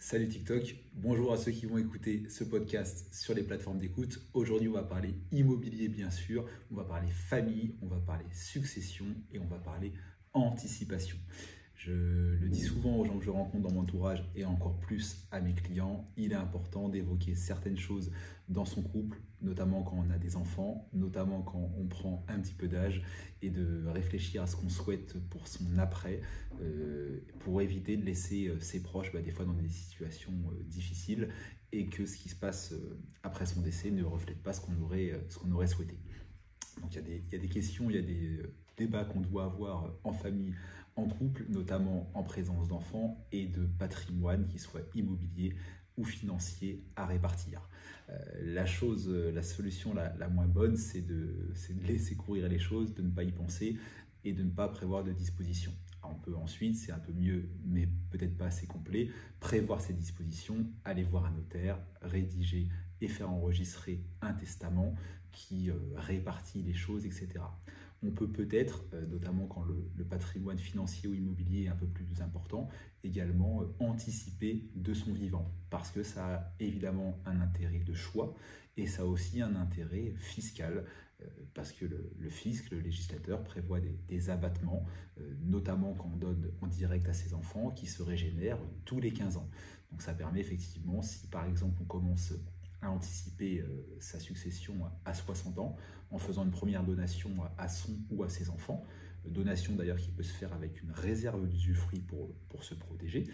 Salut TikTok, bonjour à ceux qui vont écouter ce podcast sur les plateformes d'écoute. Aujourd'hui, on va parler immobilier bien sûr, on va parler famille, on va parler succession et on va parler anticipation. Je le dis souvent aux gens que je rencontre dans mon entourage et encore plus à mes clients, il est important d'évoquer certaines choses dans son couple, notamment quand on a des enfants, notamment quand on prend un petit peu d'âge et de réfléchir à ce qu'on souhaite pour son après, pour éviter de laisser ses proches des fois dans des situations difficiles et que ce qui se passe après son décès ne reflète pas ce qu'on aurait souhaité. Donc il y a des questions, il y a des débats qu'on doit avoir en famille, en couple, notamment en présence d'enfants et de patrimoine, qui soit immobilier ou financier, à répartir. La solution la moins bonne, c'est de laisser courir les choses, de ne pas y penser et de ne pas prévoir de dispositions. On peut ensuite, c'est un peu mieux, mais peut-être pas assez complet, prévoir ces dispositions, aller voir un notaire, rédiger et faire enregistrer un testament qui répartit les choses, etc. On peut peut-être, notamment quand le patrimoine financier ou immobilier est un peu plus important, également anticiper de son vivant, parce que ça a évidemment un intérêt de choix et ça a aussi un intérêt fiscal, parce que le fisc, le législateur, prévoit des abattements, notamment quand on donne en direct à ses enfants, qui se régénèrent tous les 15 ans. Donc ça permet effectivement, si par exemple on commence à anticiper sa succession à 60 ans en faisant une première donation à son ou à ses enfants, donation d'ailleurs qui peut se faire avec une réserve d'usufruit pour se protéger,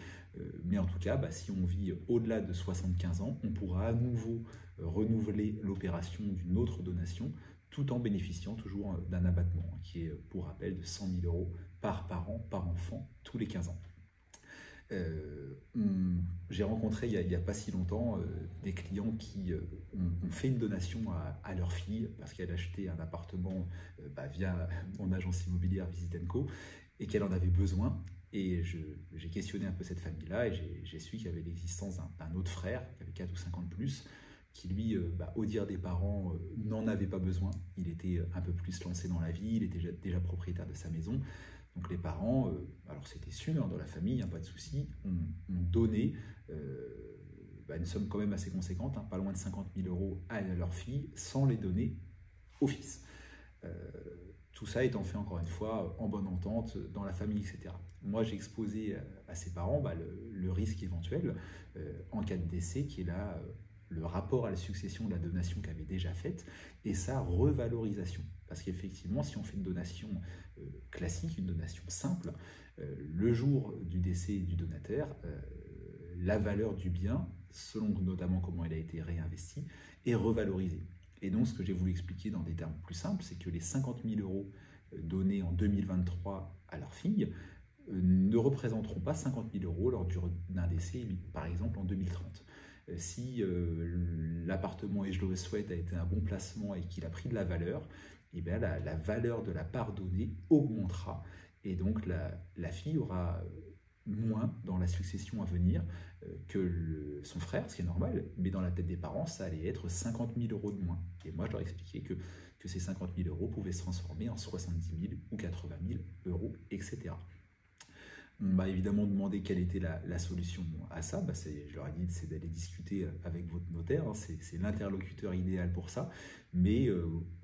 mais en tout cas si on vit au-delà de 75 ans, on pourra à nouveau renouveler l'opération d'une autre donation tout en bénéficiant toujours d'un abattement qui est pour rappel de 100 000 € par parent, par enfant tous les 15 ans. J'ai rencontré il n'y a pas si longtemps des clients qui ont fait une donation à leur fille parce qu'elle achetait un appartement via mon agence immobilière Visit & Co et qu'elle en avait besoin. Et j'ai questionné un peu cette famille-là et j'ai su qu'il y avait l'existence d'un autre frère qui avait 4 ou 5 ans de plus, qui lui, au dire des parents, n'en avait pas besoin. Il était un peu plus lancé dans la vie, il était déjà propriétaire de sa maison. Donc les parents, alors c'était sûr, dans la famille, pas de souci, ont donné une somme quand même assez conséquente, pas loin de 50 000 € à leur fille, sans les donner au fils. Tout ça étant fait encore une fois en bonne entente dans la famille, etc. Moi j'ai exposé à ses parents le risque éventuel en cas de décès, qui est là le rapport à la succession de la donation qu'avait déjà faite et sa revalorisation. Parce qu'effectivement, si on fait une donation classique, une donation simple, le jour du décès du donateur, la valeur du bien, selon notamment comment elle a été réinvestie, est revalorisée. Et donc, ce que j'ai voulu expliquer dans des termes plus simples, c'est que les 50 000 € donnés en 2023 à leur fille ne représenteront pas 50 000 € lors d'un décès, par exemple en 2030. Si l'appartement, et je le souhaite, a été un bon placement et qu'il a pris de la valeur, la valeur de la part donnée augmentera et donc la fille aura moins dans la succession à venir que son frère, ce qui est normal, mais dans la tête des parents, ça allait être 50 000 € de moins. Et moi, je leur expliquais que ces 50 000 € pouvaient se transformer en 70 000 ou 80 000 €, etc. On m'a évidemment demandé quelle était la solution à ça. Je leur ai dit c'est d'aller discuter avec votre notaire, c'est l'interlocuteur idéal pour ça. Mais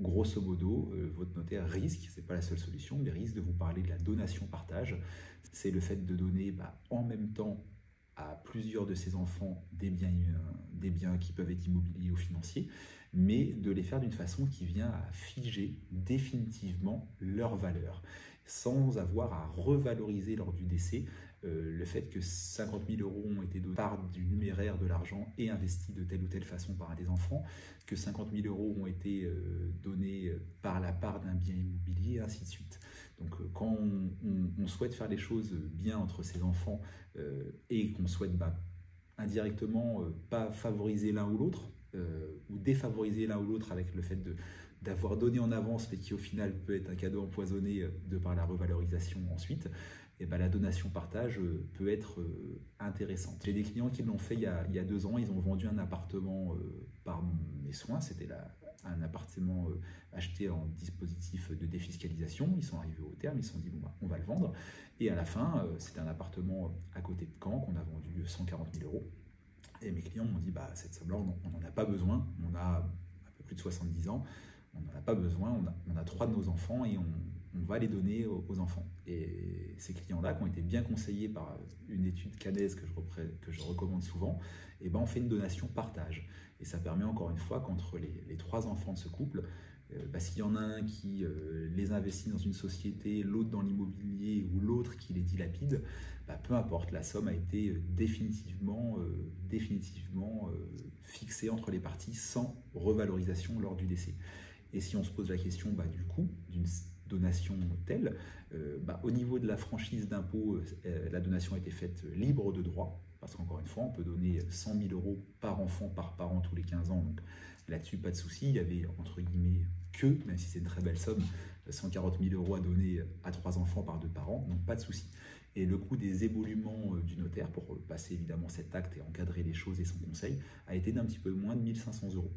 grosso modo, votre notaire risque, c'est pas la seule solution, mais risque de vous parler de la donation-partage. C'est le fait de donner en même temps à plusieurs de ses enfants des biens qui peuvent être immobiliers ou financiers, mais de les faire d'une façon qui vient à figer définitivement leur valeur, sans avoir à revaloriser lors du décès le fait que 50 000 € ont été donnés par du numéraire de l'argent et investis de telle ou telle façon par un des enfants, que 50 000 € ont été donnés par la part d'un bien immobilier, et ainsi de suite. Donc quand on souhaite faire les choses bien entre ses enfants et qu'on souhaite indirectement pas favoriser l'un ou l'autre, ou défavoriser l'un ou l'autre avec le fait d'avoir donné en avance, mais qui au final peut être un cadeau empoisonné de par la revalorisation ensuite, et la donation-partage peut être intéressante. J'ai des clients qui l'ont fait il y a 2 ans, ils ont vendu un appartement par mes soins, c'était un appartement acheté en dispositif de défiscalisation, ils sont arrivés au terme, ils se sont dit on va le vendre, et à la fin c'était un appartement à côté de Caen qu'on a vendu 140 000 €. Et mes clients m'ont dit, bah, cette somme-là, on n'en a pas besoin, on a un peu plus de 70 ans, on n'en a pas besoin, on a 3 de nos enfants et on va les donner aux enfants. Et ces clients-là, qui ont été bien conseillés par une étude cannaise que je recommande souvent, et ben on fait une donation partage. Et ça permet encore une fois qu'entre les 3 enfants de ce couple, s'il y en a un qui les investit dans une société, l'autre dans l'immobilier ou l'autre qui les dilapide, peu importe, la somme a été définitivement fixée entre les parties sans revalorisation lors du décès. Et si on se pose la question du coût d'une donation telle, au niveau de la franchise d'impôt, la donation a été faite libre de droit, parce qu'encore une fois, on peut donner 100 000 € par enfant, par parent tous les 15 ans, donc là-dessus, pas de souci. Il y avait, entre guillemets, même si c'est une très belle somme, 140 000 € à donner à 3 enfants par 2 parents, donc pas de souci. Et le coût des émoluments du notaire, pour passer évidemment cet acte et encadrer les choses et son conseil, a été d'un petit peu moins de 1 500 €.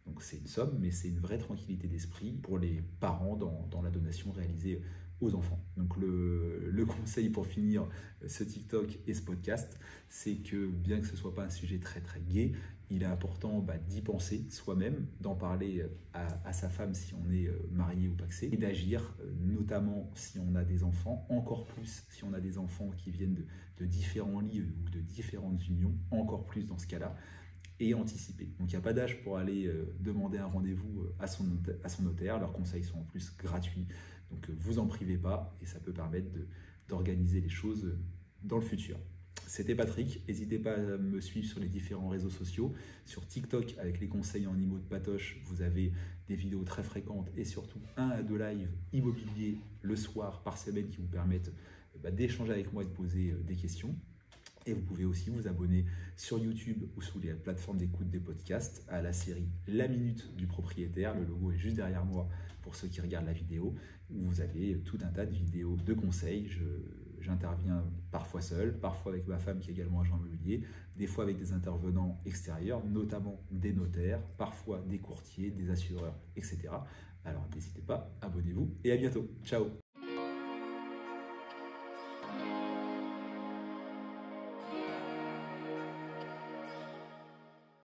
Donc c'est une somme, mais c'est une vraie tranquillité d'esprit pour les parents dans la donation réalisée aux enfants. Donc le conseil pour finir ce TikTok et ce podcast, c'est que bien que ce ne soit pas un sujet très très gai, il est important d'y penser soi-même, d'en parler à sa femme si on est marié ou pacsé, et d'agir, notamment si on a des enfants, encore plus si on a des enfants qui viennent de différents lits ou de différentes unions, encore plus dans ce cas-là, et anticiper. Donc il n'y a pas d'âge pour aller demander un rendez-vous à son notaire, leurs conseils sont en plus gratuits, donc vous en privez pas et ça peut permettre d'organiser les choses dans le futur. C'était Patrick, n'hésitez pas à me suivre sur les différents réseaux sociaux, sur TikTok avec les conseils en IMO de Patoche, vous avez des vidéos très fréquentes et surtout 1 à 2 lives immobiliers le soir par semaine qui vous permettent d'échanger avec moi et de poser des questions. Et vous pouvez aussi vous abonner sur YouTube ou sur les plateformes d'écoute des podcasts à la série La Minute du Propriétaire. Le logo est juste derrière moi pour ceux qui regardent la vidéo, où vous avez tout un tas de vidéos de conseils. J'interviens parfois seul, parfois avec ma femme qui est également agent immobilier, des fois avec des intervenants extérieurs, notamment des notaires, parfois des courtiers, des assureurs, etc. Alors n'hésitez pas, abonnez-vous et à bientôt. Ciao!